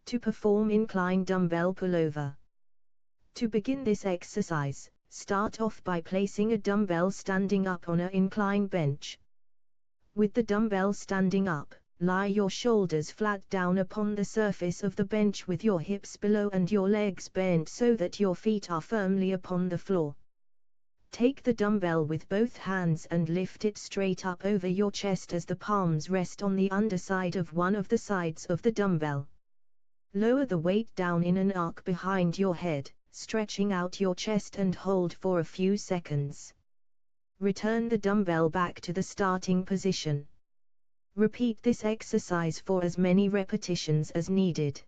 To perform incline dumbbell pullover. To begin this exercise, start off by placing a dumbbell standing up on an incline bench. With the dumbbell standing up, lie your shoulders flat down upon the surface of the bench with your hips below and your legs bent so that your feet are firmly upon the floor. Take the dumbbell with both hands and lift it straight up over your chest as the palms rest on the underside of one of the sides of the dumbbell. Lower the weight down in an arc behind your head, stretching out your chest and hold for a few seconds. Return the dumbbell back to the starting position. Repeat this exercise for as many repetitions as needed.